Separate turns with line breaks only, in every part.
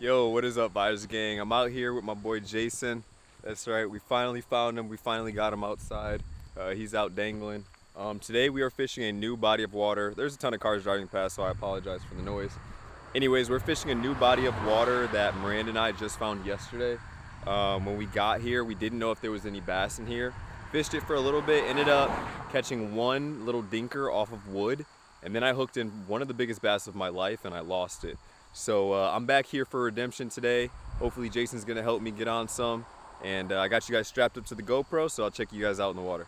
Yo, what is up, Vibes Gang? I'm out here with my boy Jason. That's right, we finally found him. We finally got him outside. He's out dangling. Today we are fishing a new body of water. There's a ton of cars driving past, so I apologize for the noise. Anyways, we're fishing a new body of water that Miranda and I just found yesterday. When we got here, we didn't know if there was any bass in here. Fished it for a little bit, ended up catching one little dinker off of wood, and then I hooked in one of the biggest bass of my life and I lost it. So I'm back here for redemption today. Hopefully Jason's gonna help me get on some. And I got you guys strapped up to the GoPro, so I'll check you guys out in the water.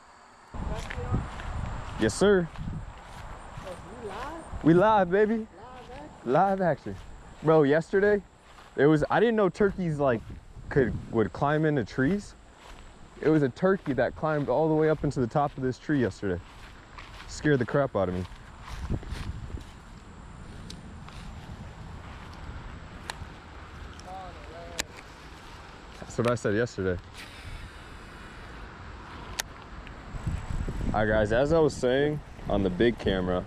Yes, sir.
We live?
We live, baby.
Live action?
Live action. Bro, yesterday, I didn't know turkeys would climb into trees. It was a turkey that climbed all the way up into the top of this tree yesterday. Scared the crap out of me. That's what I said yesterday. All right, guys, as I was saying on the big camera,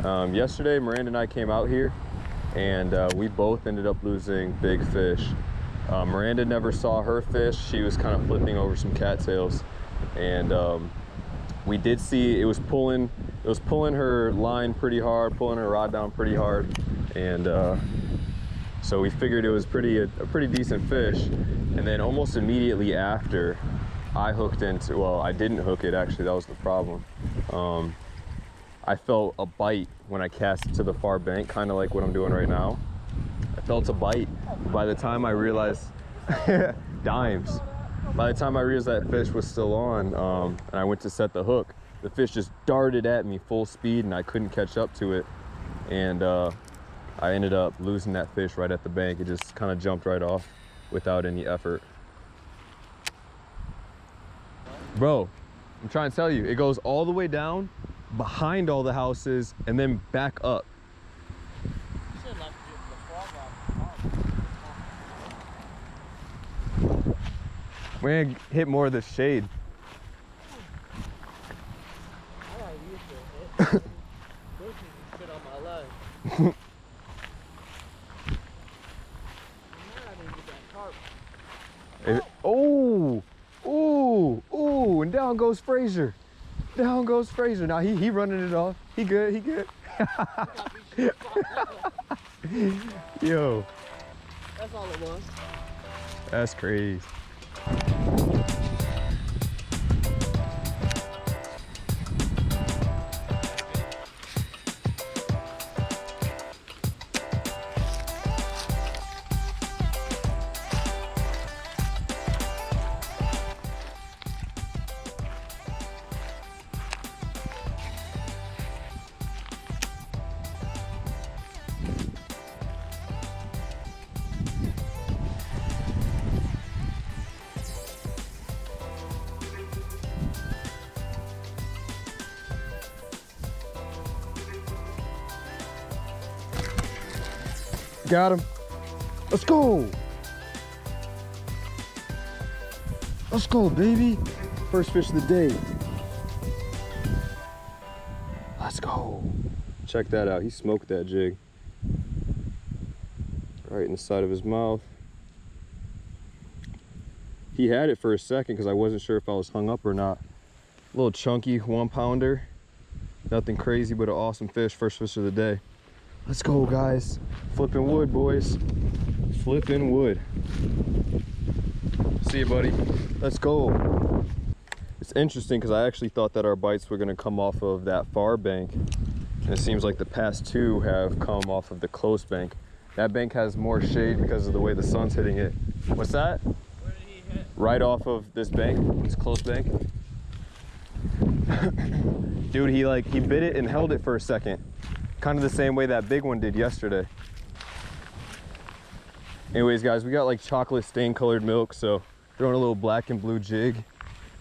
yesterday Miranda and I came out here and we both ended up losing big fish. Miranda never saw her fish. She was kind of flipping over some cattails, and we did see it was pulling her line pretty hard, pulling her rod down pretty hard, and so we figured it was a pretty decent fish. And then almost immediately after, I hooked into, well, I didn't hook it actually, that was the problem. I felt a bite when I cast it to the far bank, kind of like what I'm doing right now. I felt a bite. By the time I realized, dimes. By the time I realized that fish was still on, and I went to set the hook, the fish just darted at me full speed and I couldn't catch up to it. And I ended up losing that fish right at the bank. It just kind of jumped right off without any effort. Bro, I'm trying to tell you, it goes all the way down behind all the houses and then back up. We're gonna hit more of the shade. Oh, ooh, ooh, and down goes Fraser. Down goes Fraser. Now he running it off. He good, he good. Yo.
That's all it was.
That's crazy. Got him. Let's go. Let's go, baby. First fish of the day. Let's go. Check that out. He smoked that jig. Right in the side of his mouth. He had it for a second because I wasn't sure if I was hung up or not. A little chunky 1 pounder. Nothing crazy, but an awesome fish. First fish of the day. Let's go, guys. Flipping wood, boys. Flipping wood. See you, buddy. Let's go. It's interesting because I actually thought that our bites were going to come off of that far bank. And it seems like the past two have come off of the close bank. That bank has more shade because of the way the sun's hitting it. What's that?
Where did he hit?
Right off of this bank, this close bank. Dude, he bit it and held it for a second. Kind of the same way that big one did yesterday. Anyways, guys, we got like chocolate stain colored milk, so throwing a little black and blue jig.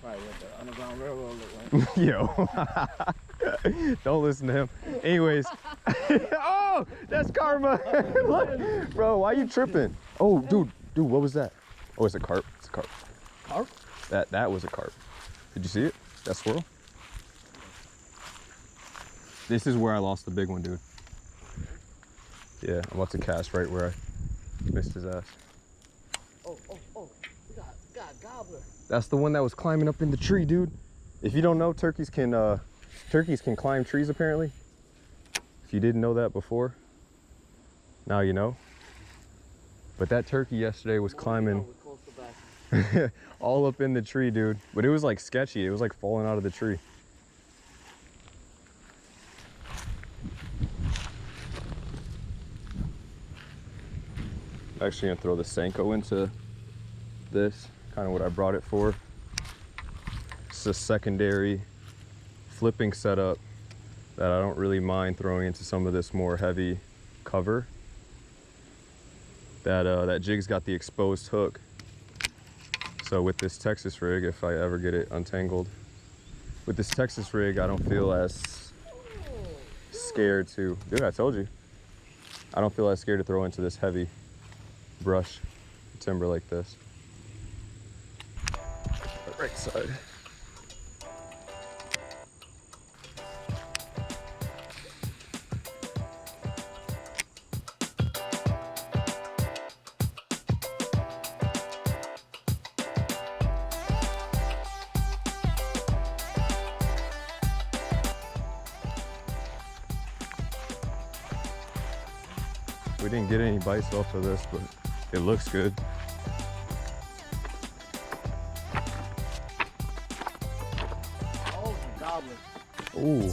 Right, with the Underground Railroad look like.
Yo. Don't listen to him. Anyways. Oh, that's karma. Look, bro, why you tripping? Oh, dude, what was that? Oh, it's a carp. It's a carp.
Carp?
That was a carp. Did you see it? That swirl? This is where I lost the big one, dude. Yeah, I'm about to cast right where I Missed his ass.
Oh. We got a gobbler.
That's the one that was climbing up in the tree, dude. If you don't know, turkeys can climb trees apparently. If you didn't know that before, now you know. But that turkey yesterday was climbing all up in the tree, dude. But it was like sketchy. It was like falling out of the tree. I'm actually gonna throw the Senko into this, kind of what I brought it for. It's a secondary flipping setup that I don't really mind throwing into some of this more heavy cover. That jig's got the exposed hook. So with this Texas rig, if I ever get it untangled, with this Texas rig, I don't feel as scared to, dude, I told you. I don't feel as scared to throw into this heavy brush timber like this. Right side. We didn't get any bites off of this, but it looks good.
Oh, gobbler.
Ooh.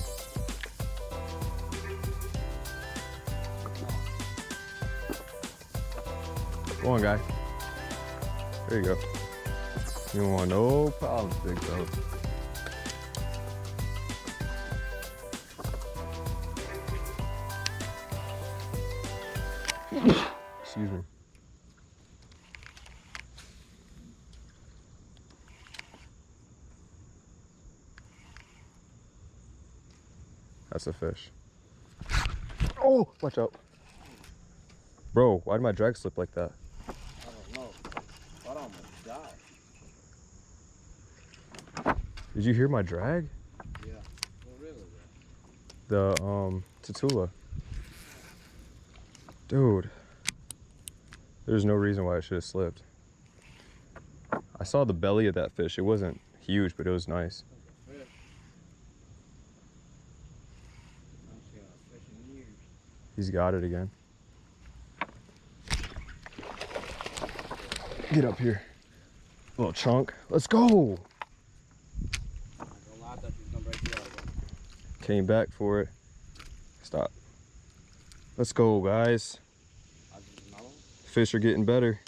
Come on, guy. There you go. You don't want no problems, big dog. Excuse me. That's a fish. Oh, watch out. Bro, why did my drag slip like that?
I don't know. I almost died.
Did you hear my drag?
Yeah. Well, really?
The Tatula. Dude. There's no reason why it should have slipped. I saw the belly of that fish. It wasn't huge, but it was nice. He's got it again. Get up here. Little chunk. Let's go. Came back for it. Stop. Let's go, guys. Fish are getting better.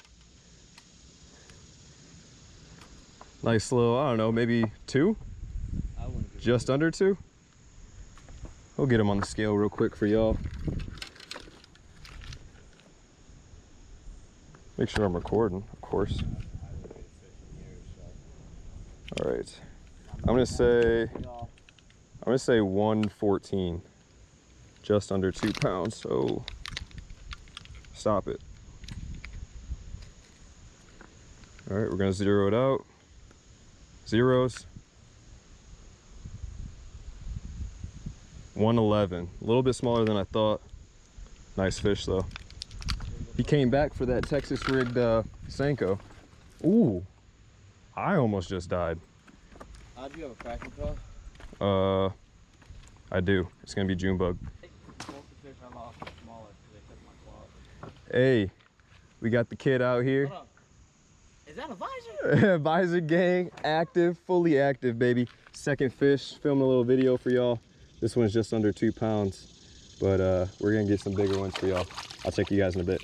Nice little, I don't know, maybe 2? Just under 2? We'll get them on the scale real quick for y'all. Make sure I'm recording, of course. All right. I'm gonna say 114. Just under 2 pounds, so stop it. All right, we're gonna zero it out. Zeros. 111, a little bit smaller than I thought. Nice fish though. He came back for that Texas rigged Senko. Ooh, I almost just died.
Do you have a cracking tail?
I do. It's gonna be June bug. Hey, we got the kid out here.
Is that a visor?
Visor gang, active, fully active, baby. Second fish, filming a little video for y'all. This one's just under 2 pounds, but we're gonna get some bigger ones for y'all. I'll check you guys in a bit.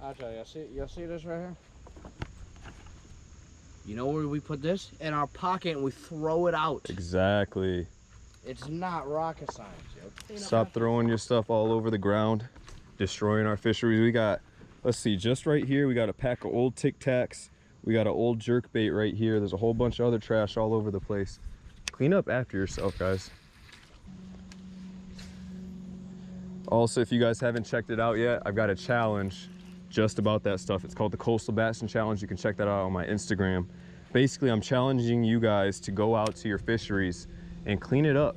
I'll tell you, y'all see this right here? You know where we put this? In our pocket and we throw it out.
Exactly.
It's not rocket science, yo.
Stop throwing your stuff all over the ground, destroying our fisheries. We got, let's see, just right here, we got a pack of old Tic Tacs. We got an old jerk bait right here. There's a whole bunch of other trash all over the place. Clean up after yourself, guys. Also, if you guys haven't checked it out yet, I've got a challenge just about that stuff. It's called the Coastal Bassin Challenge. You can check that out on my Instagram. Basically, I'm challenging you guys to go out to your fisheries and clean it up.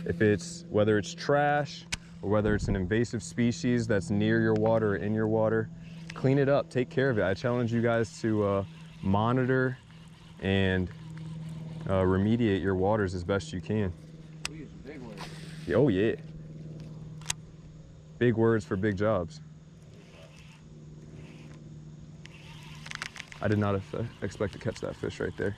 If it's, whether it's trash or whether it's an invasive species that's near your water or in your water, clean it up, take care of it. I challenge you guys to monitor and remediate your waters as best you can.
We use big words.
Oh yeah. Big words for big jobs. I did not expect to catch that fish right there.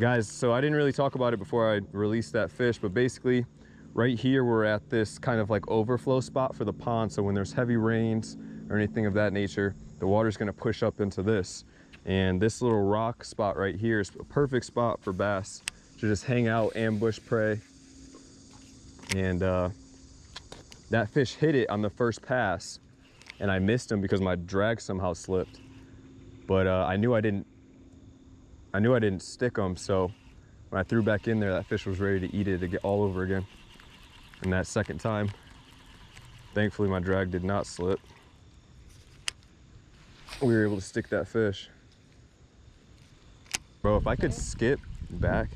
Guys, so I didn't really talk about it before I released that fish, but basically right here we're at this kind of like overflow spot for the pond. So when there's heavy rains or anything of that nature, the water's gonna push up into this. And this little rock spot right here is a perfect spot for bass to just hang out, ambush prey. And that fish hit it on the first pass and I missed him because my drag somehow slipped. But I knew I didn't stick him, so when I threw back in there, that fish was ready to eat it to get all over again. And that second time, thankfully my drag did not slip. We were able to stick that fish. Bro, if I could skip back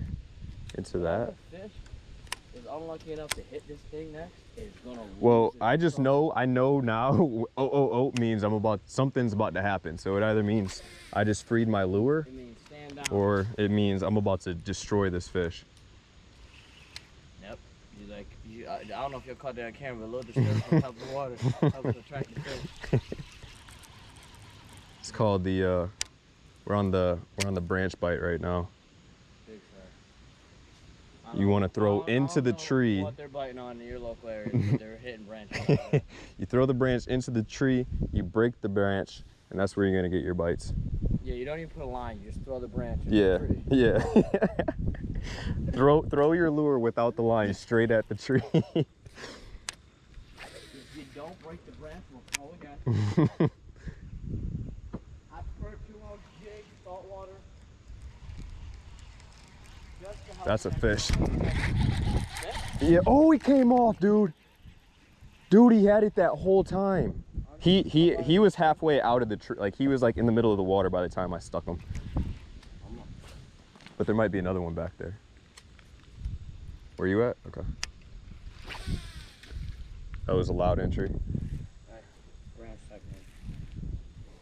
into that.
Fish is unlucky enough to hit this thing next, it's gonna lose.
Well, I just know, I know now, means something's about to happen. So it either means I just freed my lure,
It means stand down.
or it means I'm about to destroy this fish.
Yep. I don't know if you'll caught that on camera, but a little disturbance on top of the water helps attract the fish.
It's called the, we're on the branch bite right now.
Big size.
You want to throw into the tree.
What they're biting on in your local area, but they're hitting branches.
You throw the branch into the tree, you break the branch, and that's where you're gonna get your bites.
Yeah, you don't even put a line, you just throw the branch into
Yeah,
the tree.
yeah. throw your lure without the line straight at the tree.
If you don't break the branch, we'll throw again. I prefer 2-ounce jig, salt water.
That's a fish. Yeah. Oh, he came off, dude. Dude, he had it that whole time. He was halfway out of the tree. Like he was like in the middle of the water by the time I stuck him. But there might be another one back there. Where you at? Okay. That was a loud entry.
Branch technique.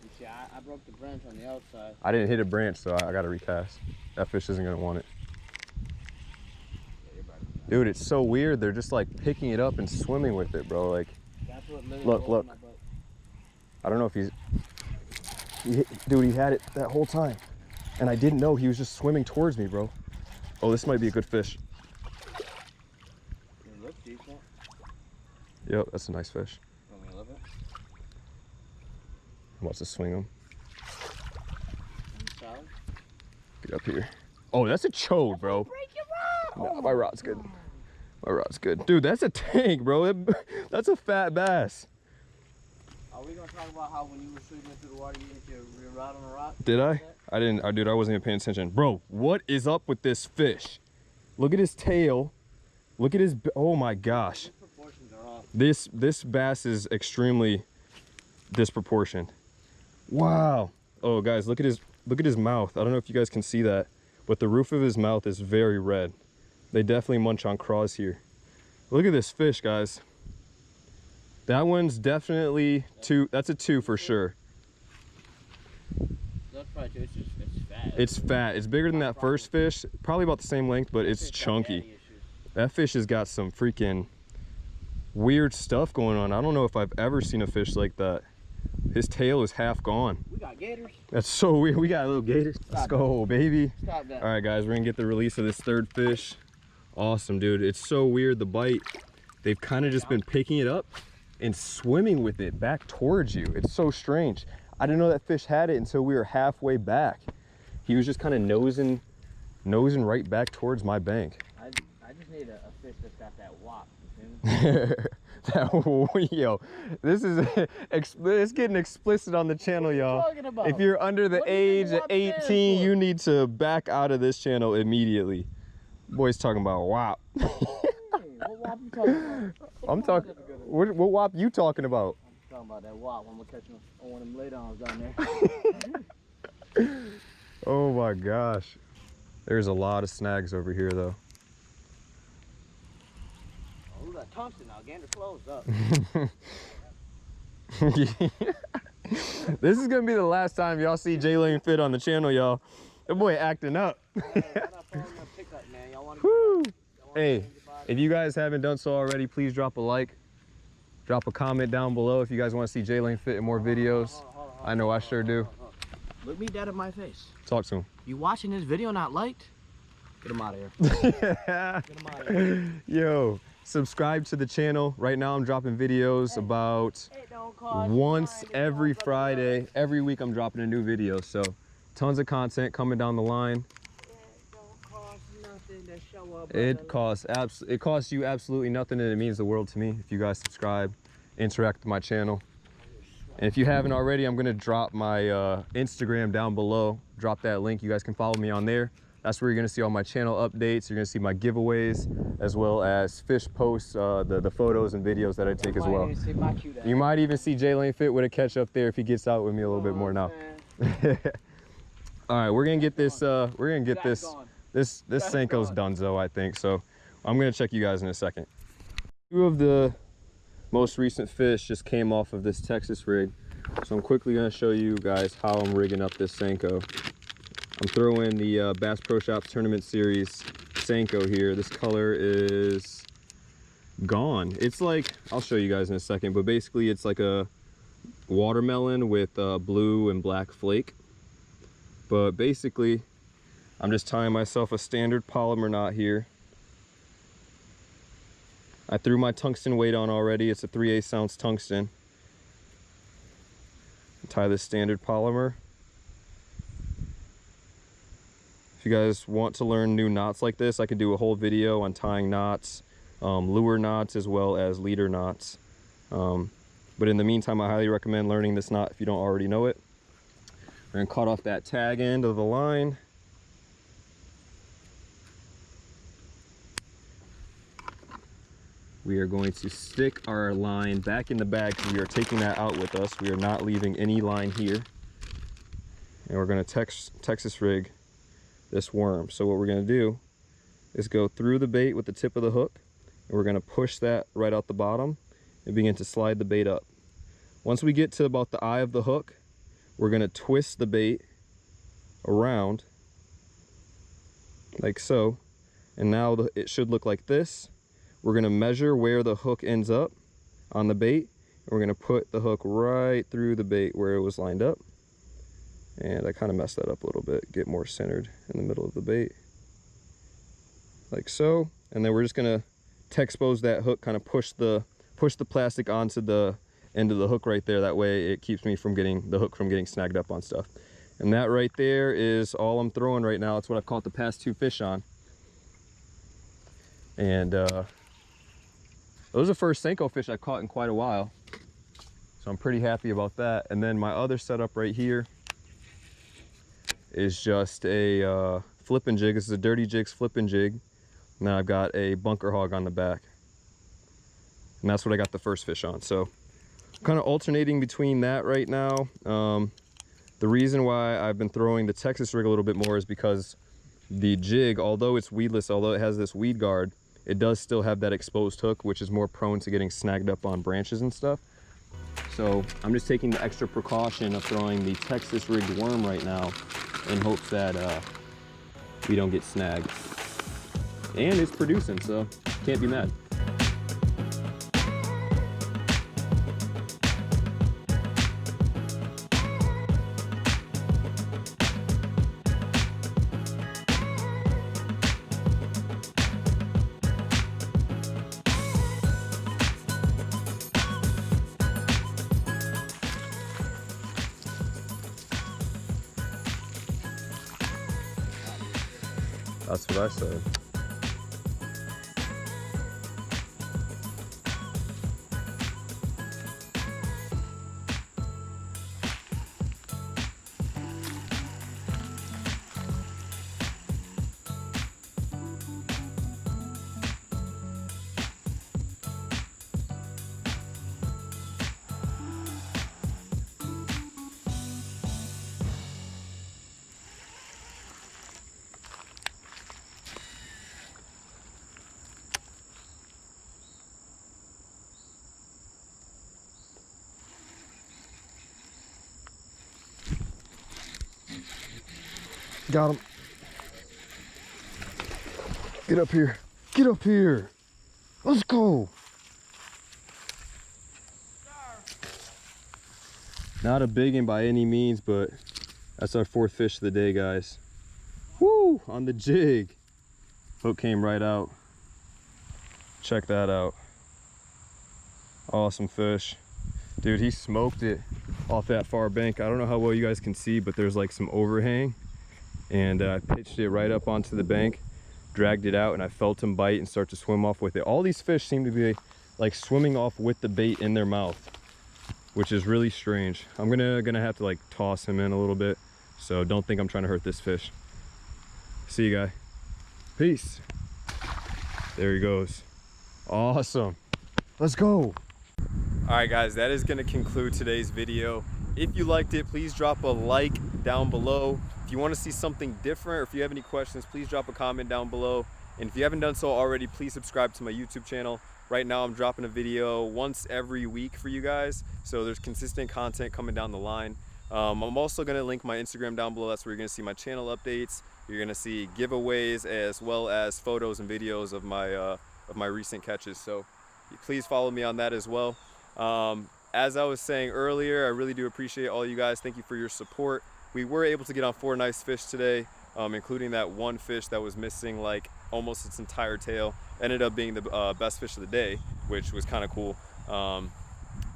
You see, I broke the branch on the outside.
I didn't hit a branch, so I got to recast. That fish isn't gonna want it. Dude, it's so weird. They're just like picking it up and swimming with it, bro. Like,
That's what
look. I don't know if dude, he had it that whole time. And I didn't know he was just swimming towards me, bro. Oh, this might be a good fish.
It looks decent.
Yep, that's a nice fish.
Want me to live it?
I'm about to swing him.
Solid?
Get up here. Oh, that's a chode, bro.
Break your rod!
Nah, my rod's good. My rod's good. Dude, that's a tank, bro. That's a fat bass.
Are we gonna talk about how when you were shooting into the water, you hit your rod on the rock?
Did I? I didn't. Dude, I wasn't even paying attention. Bro, what is up with this fish? Look at his tail. Look at his. Oh my gosh.
His proportions are off.
This bass is extremely disproportioned. Wow. Oh, guys, look at his mouth. I don't know if you guys can see that, but the roof of his mouth is very red. They definitely munch on craws here. Look at this fish, guys. That one's definitely two. That's a 2 for sure.
That's probably too. It's fat.
It's fat. It's bigger than that first fish. Probably about the same length, but it's chunky. That fish has got some freaking weird stuff going on. I don't know if I've ever seen a fish like that. His tail is half gone.
We got gators.
That's so weird. We got little gators. Let's go, baby.
Stop that.
All right, guys, we're gonna get the release of this third fish. Awesome, dude. It's so weird, the bite. They've kind of just been picking it up and swimming with it back towards you. It's so strange. I didn't know that fish had it until we were halfway back. He was just kind of nosing right back towards my bank.
I just need a fish that's got that wop.
Yo, this is it's getting explicit on the channel, y'all. If you're under the age of 18, you need to back out of this channel immediately. Boy's talking about wop.
What wop you talking about?
I'm talking. What wop you talking about?
I'm talking about that wop. I'm gonna catch him on one of them laydowns down there.
Oh my gosh. There's a lot of snags over here though.
Oh, we got tungsten now. Gander closed up.
This is gonna be the last time y'all see J-Lane Fit on the channel, y'all. That boy acting up. Woo. Hey, if you guys haven't done so already, please drop a like. Drop a comment down below if you guys want to see J-Lane Fit in more videos. I know I sure do.
Look me dead in my face.
Talk to him.
You watching this video not liked? Get him out of here. Get him out of here.
Yo, subscribe to the channel. Right now I'm dropping videos about once every Friday. Every week I'm dropping a new video. So tons of content coming down the line. It costs you absolutely nothing, and it means the world to me if you guys subscribe, interact with my channel. And if you haven't already, I'm gonna drop my Instagram down below. Drop that link. You guys can follow me on there. That's where you're gonna see all my channel updates. You're gonna see my giveaways, as well as fish posts, the photos and videos that I take as well. You might even see J-Lane Fit with a catch up there if he gets out with me a little bit more now. All right, we're gonna get this. This Senko's donezo, I think. So I'm gonna check you guys in a second. Two of the most recent fish just came off of this Texas rig. So I'm quickly gonna show you guys how I'm rigging up this Senko. I'm throwing the Bass Pro Shops Tournament Series Senko here. This color is gone. It's like, I'll show you guys in a second, but basically it's like a watermelon with blue and black flake. But basically, I'm just tying myself a standard polymer knot here. I threw my tungsten weight on already. It's a 3/8 ounce tungsten. Tie this standard polymer. If you guys want to learn new knots like this, I could do a whole video on tying knots, lure knots, as well as leader knots. But in the meantime, I highly recommend learning this knot if you don't already know it. We're gonna cut off that tag end of the line. We are going to stick our line back in the bag because we are taking that out with us. We are not leaving any line here. And we're going to Texas rig this worm. So what we're going to do is go through the bait with the tip of the hook, and we're going to push that right out the bottom and begin to slide the bait up. Once we get to about the eye of the hook, we're going to twist the bait around like so. And now it should look like this. We're going to measure where the hook ends up on the bait, and we're going to put the hook right through the bait where it was lined up. And I kind of messed that up a little bit, get more centered in the middle of the bait like so. And then we're just going to T-expose that hook, kind of push the plastic onto the end of the hook right there. That way it keeps me from getting the hook from getting snagged up on stuff. And that right there is all I'm throwing right now. It's what I've caught the past 2 fish on. And those are the first Senko fish I've caught in quite a while. So I'm pretty happy about that. And then my other setup right here is just a flipping jig. This is a Dirty Jigs flipping jig. And then I've got a bunker hog on the back. And that's what I got the first fish on. So I'm kind of alternating between that right now. The reason why I've been throwing the Texas rig a little bit more is because the jig, although it's weedless, although it has this weed guard, it does still have that exposed hook, which is more prone to getting snagged up on branches and stuff. So I'm just taking the extra precaution of throwing the Texas rigged worm right now in hopes that we don't get snagged. And it's producing, so can't be mad. That's what I said. Got him. Get up here. Get up here. Let's go. Not a big one by any means, but that's our 4th fish of the day, guys. Woo! On the jig. Hook came right out. Check that out. Awesome fish. Dude, he smoked it off that far bank. I don't know how well you guys can see, but there's like some overhang. And I pitched it right up onto the bank, dragged it out, and I felt him bite and start to swim off with it. All these fish seem to be like swimming off with the bait in their mouth, which is really strange. I'm gonna have to like toss him in a little bit, so don't think I'm trying to hurt this fish. See you, guy. Peace. There he goes. Awesome. Let's go. All right, guys, that is gonna conclude today's video. If you liked it, please drop a like down below. If you want to see something different, or if you have any questions, please drop a comment down below. And if you haven't done so already, please subscribe to my YouTube channel. Right now I'm dropping a video once every week for you guys, so there's consistent content coming down the line. I'm also going to link my Instagram down below. That's where you're going to see my channel updates. You're going to see giveaways as well as photos and videos of my recent catches, so please follow me on that as well. As I was saying earlier, I really do appreciate all you guys. Thank you for your support. We were able to get on 4 nice fish today, including that one fish that was missing like almost its entire tail. Ended up being the best fish of the day, which was kind of cool.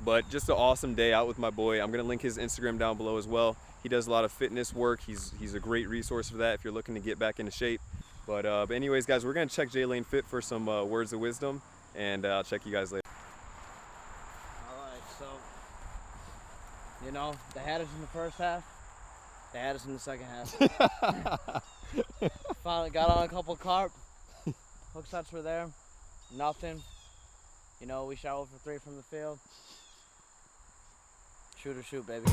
But just an awesome day out with my boy. I'm gonna link his Instagram down below as well. He does a lot of fitness work. He's a great resource for that if you're looking to get back into shape. But anyways, guys, we're gonna check J Lane Fit for some words of wisdom, and I'll check you guys later.
So, you know, they had us in the first half, they had us in the second half. Finally got on a couple carp, hook sets were there, nothing. You know, we shot 0 for 3 from the field. Shoot or shoot, baby.